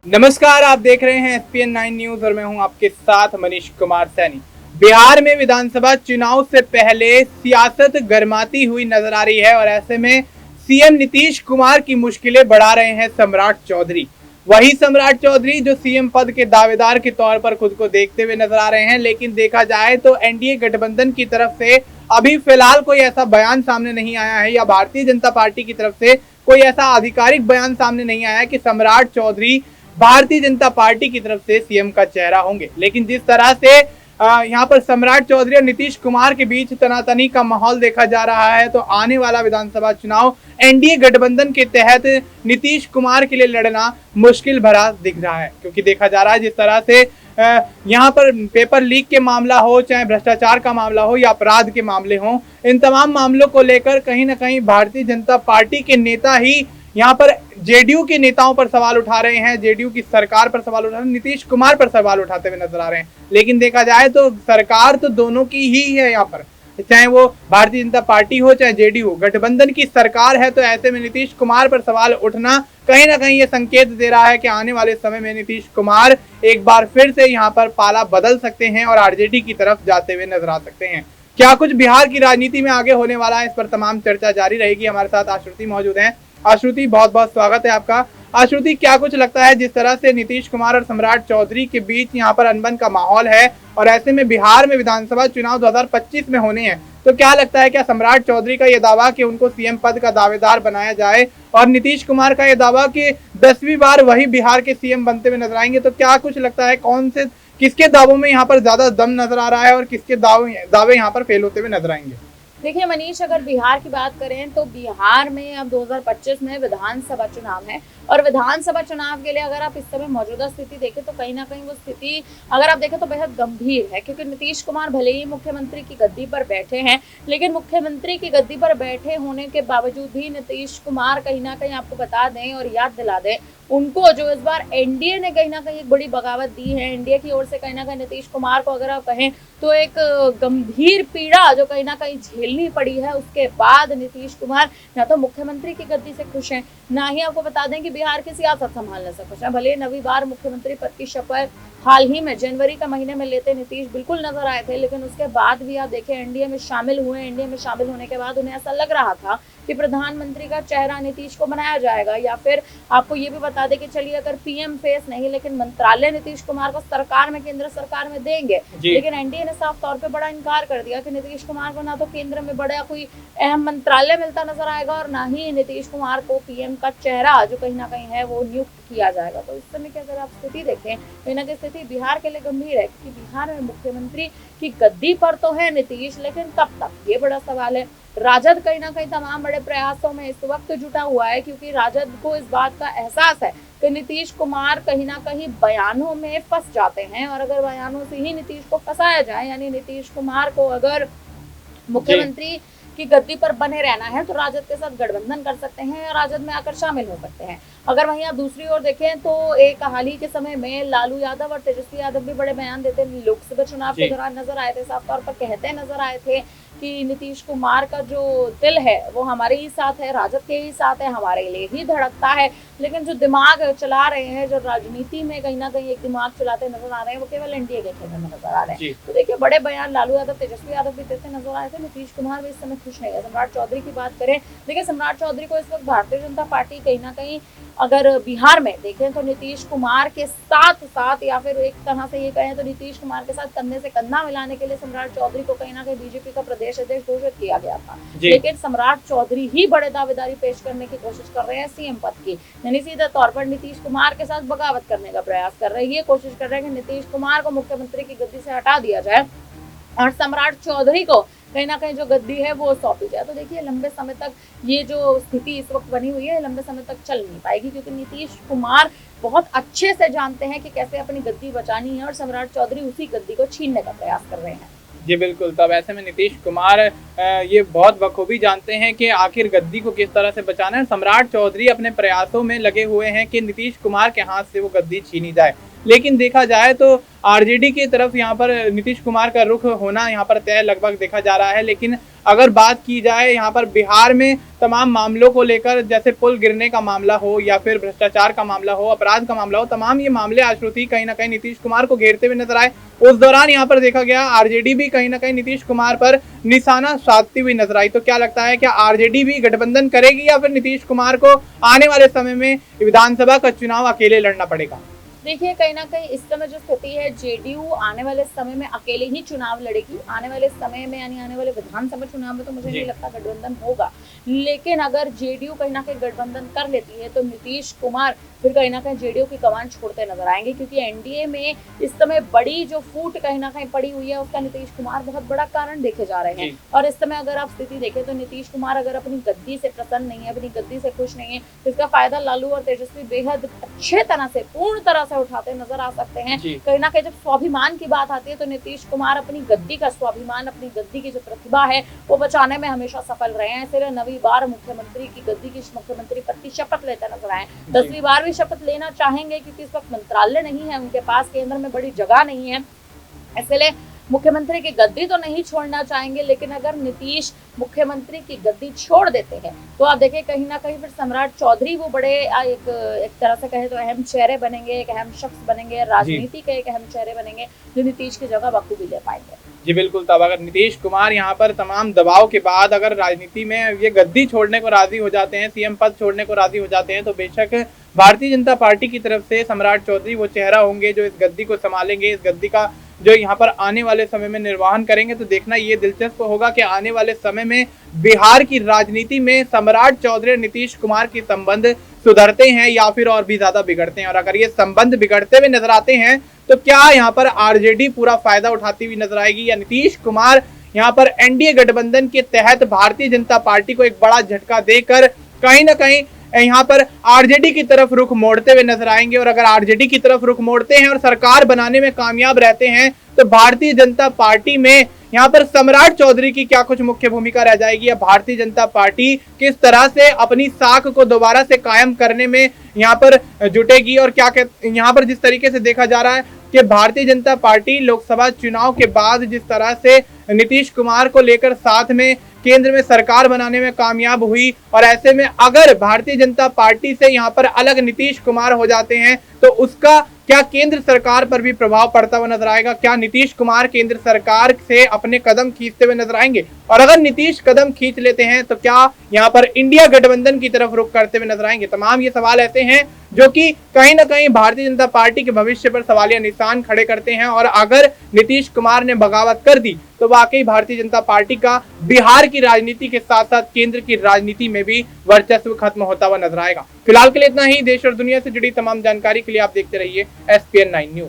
नमस्कार, आप देख रहे हैं SPN 9 न्यूज और मैं हूं आपके साथ मनीष कुमार सैनी। बिहार में विधानसभा चुनाव से पहले सियासत गर्माती हुई नजर आ रही है और ऐसे में सीएम नीतीश कुमार की मुश्किलें बढ़ा रहे हैं सम्राट चौधरी। वही सम्राट चौधरी जो सीएम पद के दावेदार के तौर पर खुद को देखते हुए नजर आ रहे हैं, लेकिन देखा जाए तो एनडीए गठबंधन की तरफ से अभी फिलहाल कोई ऐसा बयान सामने नहीं आया है या भारतीय जनता पार्टी की तरफ से कोई ऐसा आधिकारिक बयान सामने नहीं आया है कि सम्राट चौधरी भारतीय जनता पार्टी की तरफ से सीएम का चेहरा होंगे। लेकिन जिस तरह से यहाँ पर सम्राट चौधरी और नीतीश कुमार के बीच तनातनी का माहौल देखा जा रहा है, तो आने वाला विधानसभा चुनाव एनडीए गठबंधन के तहत नीतीश कुमार के लिए लड़ना मुश्किल भरा दिख रहा है, क्योंकि देखा जा रहा है जिस तरह से यहाँ पर पेपर लीक के मामला हो, चाहे भ्रष्टाचार का मामला हो या अपराध के मामले हो, इन तमाम मामलों को लेकर कहीं ना कहीं भारतीय जनता पार्टी के नेता ही यहाँ पर जेडीयू के नेताओं पर सवाल उठा रहे हैं, जेडीयू की सरकार पर सवाल उठा रहे हैं, नीतीश कुमार पर सवाल उठाते हुए नजर आ रहे हैं। लेकिन देखा जाए तो सरकार तो दोनों की ही है, यहाँ पर चाहे वो भारतीय जनता पार्टी हो चाहे जेडीयू, गठबंधन की सरकार है। तो ऐसे में नीतीश कुमार पर सवाल उठना कहीं ना कहीं ये संकेत दे रहा है कि आने वाले समय में नीतीश कुमार एक बार फिर से यहाँ पर पाला बदल सकते हैं और आरजेडी की तरफ जाते हुए नजर आ सकते हैं। क्या कुछ बिहार की राजनीति में आगे होने वाला है, इस पर तमाम चर्चा जारी रहेगी। हमारे साथ आश्रुति मौजूद है। आश्रुति, बहुत बहुत स्वागत है आपका। आश्रुति, क्या कुछ लगता है जिस तरह से नीतीश कुमार और सम्राट चौधरी के बीच यहाँ पर अनबन का माहौल है और ऐसे में बिहार में विधानसभा चुनाव 2025 में होने हैं, तो क्या लगता है क्या सम्राट चौधरी का ये दावा कि उनको सीएम पद का दावेदार बनाया जाए और नीतीश कुमार का ये दावा कि 10वीं बार वही बिहार के सीएम बनते हुए नजर आएंगे, तो क्या कुछ लगता है कौन से किसके दावों में यहाँ पर ज्यादा दम नजर आ रहा है और किसके दावे यहाँ पर फेल होते हुए नजर आएंगे? देखिए मनीष, अगर बिहार की बात करें तो बिहार में अब 2025 में विधानसभा चुनाव है और विधानसभा चुनाव के लिए अगर आप इस समय मौजूदा स्थिति देखें तो कहीं ना कहीं वो स्थिति अगर आप देखें तो बेहद गंभीर है, क्योंकि नीतीश कुमार भले ही मुख्यमंत्री की गद्दी पर बैठे हैं, लेकिन मुख्यमंत्री की गद्दी पर बैठे होने के बावजूद भी नीतीश कुमार कहीं ना कहीं आपको बता दें और याद दिला दें, उनको जो इस बार एनडीए ने कहीं ना कहीं एक बड़ी बगावत दी है, एनडीए की ओर से कहीं ना कहीं नीतीश कुमार को अगर आप कहें तो एक गंभीर पीड़ा जो कहीं ना कहीं झेलनी पड़ी है। उसके बाद नीतीश कुमार ना तो मुख्यमंत्री की गद्दी से खुश हैं, ना ही आपको बता दें कि बिहार की सियासत संभालने से खुश है। भले 9वीं बार मुख्यमंत्री पद की शपथ हाल ही में जनवरी का महीने में लेते नीतीश बिल्कुल नजर आए थे, लेकिन उसके बाद भी आप देखें एनडीए में शामिल हुए। एनडीए में शामिल होने के बाद उन्हें ऐसा लग रहा था कि प्रधानमंत्री का चेहरा नीतीश को बनाया जाएगा, या फिर आपको ये भी बता दें कि चलिए अगर पीएम फेस नहीं लेकिन मंत्रालय नीतीश कुमार को सरकार में, केंद्र सरकार में देंगे। लेकिन एनडीए ने साफ तौर पे बड़ा इनकार कर दिया कि नीतीश कुमार को ना तो केंद्र में बड़ा कोई अहम मंत्रालय मिलता नजर आएगा और ना ही नीतीश कुमार को पीएम का चेहरा जो कहीं ना कहीं है वो नियुक्त किया जाएगा। तो इस समय की अगर आप स्थिति देखें, कहीं ना कहीं स्थिति बिहार के लिए गंभीर है, क्योंकि बिहार में मुख्यमंत्री की गद्दी पर तो है नीतीश, लेकिन कब तक, ये बड़ा सवाल है। राजद कहीं ना कहीं तमाम बड़े प्रयासों में इस वक्त जुटा हुआ है, क्योंकि राजद को इस बात का एहसास है कि नीतीश कुमार कहीं ना कहीं बयानों में फंस जाते हैं, और अगर बयानों से ही नीतीश को फंसाया जाए, यानी नीतीश कुमार को अगर मुख्यमंत्री की गद्दी पर बने रहना है तो राजद के साथ गठबंधन कर सकते हैं या राजद में आकर शामिल हो सकते हैं। अगर वहीं आप दूसरी ओर देखें तो एक हाल ही के समय में लालू यादव और तेजस्वी यादव भी बड़े बयान देते लोकसभा चुनाव के दौरान नजर आए थे, साफ तौर पर कहते नजर आए थे कि नीतीश कुमार का जो दिल है वो हमारे ही साथ है, राजद के ही साथ है, हमारे लिए ही धड़कता है। लेकिन जो दिमाग चला रहे हैं, जो राजनीति में कहीं ना कहीं एक दिमाग चलाते नजर आ रहे हैं, वो केवल एनडीए के खेमे में नजर आ रहे हैं। तो देखिए बड़े बयान लालू यादव, तेजस्वी यादव भी देते नजर आए थे। नीतीश कुमार भी इस समय खुश नहीं है। सम्राट चौधरी की बात करें, देखिए सम्राट चौधरी को इस वक्त भारतीय जनता पार्टी कहीं ना कहीं अगर बिहार में देखें तो नीतीश कुमार के साथ साथ, या फिर एक तरह से ये कहें तो नीतीश कुमार के साथ कंधे से कंधा मिलाने के लिए सम्राट चौधरी को कहीं ना कहीं बीजेपी का प्रदेश अध्यक्ष घोषित किया गया था। लेकिन सम्राट चौधरी ही बड़े दावेदारी पेश करने की कोशिश कर रहे हैं सीएम पद की, यानी सीधे तौर पर नीतीश कुमार के साथ बगावत करने का प्रयास कर रहे हैं। ये कोशिश कर रहे हैं कि नीतीश कुमार को मुख्यमंत्री की गद्दी से हटा दिया जाए और सम्राट चौधरी को कहीं ना कहीं जो गद्दी है वो सौंपी जाए। तो देखिए लंबे समय तक ये जो स्थिति इस वक्त बनी हुई है लंबे समय तक चल नहीं पाएगी, क्योंकि नीतीश कुमार बहुत अच्छे से जानते हैं कि कैसे अपनी गद्दी बचानी है और सम्राट चौधरी उसी गद्दी को छीनने का प्रयास कर रहे हैं। जी बिल्कुल। तब ऐसे में नीतीश कुमार ये बहुत बखूबी जानते हैं कि आखिर गद्दी को किस तरह से बचाना है। सम्राट चौधरी अपने प्रयासों में लगे हुए हैं कि नीतीश कुमार के हाथ से वो गद्दी छीनी जाए। लेकिन देखा जाए तो आरजेडी की तरफ यहाँ पर नीतीश कुमार का रुख होना यहाँ पर तय लगभग देखा जा रहा है। लेकिन अगर बात की जाए यहाँ पर बिहार में तमाम मामलों को लेकर, जैसे पुल गिरने का मामला हो या फिर भ्रष्टाचार का मामला हो, अपराध का मामला हो, तमाम ये मामले आश्रुति कहीं ना कहीं नीतीश कुमार को घेरते हुए नजर आए। उस दौरान यहाँ पर देखा गया आरजेडी भी कहीं ना कहीं नीतीश कुमार पर निशाना साधती हुई नजर आई। तो क्या लगता है, क्या आरजेडी भी गठबंधन करेगी या फिर नीतीश कुमार को आने वाले समय में विधानसभा का चुनाव अकेले लड़ना पड़ेगा? देखिए, कहीं ना कहीं इस समय जो स्थिति है, जेडीयू आने वाले समय में अकेले ही चुनाव लड़ेगी। आने वाले समय में यानी आने वाले विधानसभा चुनाव में तो मुझे नहीं लगता गठबंधन होगा। लेकिन अगर जेडीयू कहीं ना कहीं गठबंधन कर लेती है तो नीतीश कुमार फिर कहीं ना कहीं जेडीयू की कमान छोड़ते नजर आएंगे, क्योंकि एनडीए में इस समय बड़ी जो फूट कहीं ना कहीं पड़ी हुई है उसका नीतीश कुमार बहुत बड़ा कारण देखे जा रहे हैं। और इस समय अगर आप स्थिति देखें तो नीतीश कुमार अगर अपनी गद्दी से प्रसन्न नहीं है, अपनी गद्दी से खुश नहीं है, तो इसका फायदा लालू और तेजस्वी बेहद अच्छे तरह से, पूर्ण तरह से उठाते नजर आ सकते हैं। कहीं ना कहीं जब स्वाभिमान की बात आती है तो नीतीश कुमार अपनी गद्दी का स्वाभिमान, अपनी गद्दी की जो प्रतिभा है वो बचाने में हमेशा सफल रहे हैं। इसलिए 9वीं बार मुख्यमंत्री की गद्दी की मुख्यमंत्री पद की शपथ लेते नजर आए। 10वीं बार भी शपथ लेना चाहेंगे, क्योंकि इस वक्त मंत्रालय नहीं है उनके पास, केंद्र में बड़ी जगह नहीं है, इसलिए मुख्यमंत्री की गद्दी तो नहीं छोड़ना चाहेंगे। लेकिन अगर नीतीश मुख्यमंत्री की गद्दी छोड़ देते हैं तो आप देखिए कहीं ना कहीं फिर सम्राट चौधरी वो बड़े एक तरह से कहे तो अहम चेहरे बनेंगे, एक अहम शख्स बनेंगे, राजनीति के एक अहम चेहरे बनेंगे जो नीतीश की जगह बखूबी ले पाएंगे। जी बिल्कुल। तब अगर नीतीश कुमार यहाँ पर तमाम दबाव के बाद अगर राजनीति में ये गद्दी छोड़ने को राजी हो जाते हैं, सीएम पद छोड़ने को राजी हो जाते हैं, तो बेशक भारतीय जनता पार्टी की तरफ से सम्राट चौधरी वो चेहरा होंगे जो इस गद्दी को संभालेंगे, इस गद्दी का जो यहाँ पर आने वाले समय में निर्वहन करेंगे। तो देखना ये दिलचस्प होगा कि आने वाले समय में बिहार की राजनीति में सम्राट चौधरी और नीतीश कुमार के संबंध सुधरते हैं या फिर और भी ज्यादा बिगड़ते हैं। और अगर ये संबंध बिगड़ते हुए नजर आते हैं तो क्या यहाँ पर आरजेडी पूरा फायदा उठाती हुई नजर आएगी, या नीतीश कुमार यहाँ पर एनडीए गठबंधन के तहत भारतीय जनता पार्टी को एक बड़ा झटका देकर कहीं ना कहीं यहाँ पर आरजेडी की तरफ रुख मोड़ते हुए नजर आएंगे? और अगर आरजेडी की तरफ रुख मोड़ते हैं और सरकार बनाने में कामयाब रहते हैं तो भारतीय जनता पार्टी में यहाँ पर सम्राट चौधरी की क्या कुछ मुख्य भूमिका रह जाएगी, या भारतीय जनता पार्टी किस तरह से अपनी साख को दोबारा से कायम करने में यहाँ पर जुटेगी? और क्या यहाँ पर जिस तरीके से देखा जा रहा है कि भारतीय जनता पार्टी लोकसभा चुनाव के बाद जिस तरह से नीतीश कुमार को लेकर साथ में केंद्र में सरकार बनाने में कामयाब हुई, और ऐसे में अगर भारतीय जनता पार्टी से यहाँ पर अलग नीतीश कुमार हो जाते हैं तो उसका क्या केंद्र सरकार पर भी प्रभाव पड़ता हुआ नजर आएगा? क्या नीतीश कुमार केंद्र सरकार से अपने कदम खींचते हुए नजर आएंगे? और अगर नीतीश कदम खींच लेते हैं तो क्या यहाँ पर इंडिया गठबंधन की तरफ रुख करते हुए नजर आएंगे? तमाम ये सवाल ऐसे हैं जो कि कहीं ना कहीं भारतीय जनता पार्टी के भविष्य पर सवालिया निशान खड़े करते हैं। और अगर नीतीश कुमार ने बगावत कर दी तो वाकई भारतीय जनता पार्टी का बिहार की राजनीति के साथ साथ केंद्र की राजनीति में भी वर्चस्व खत्म होता हुआ नजर आएगा। फिलहाल के लिए इतना ही। देश और दुनिया से जुड़ी तमाम जानकारी के लिए आप देखते रहिए SPN9 न्यूज।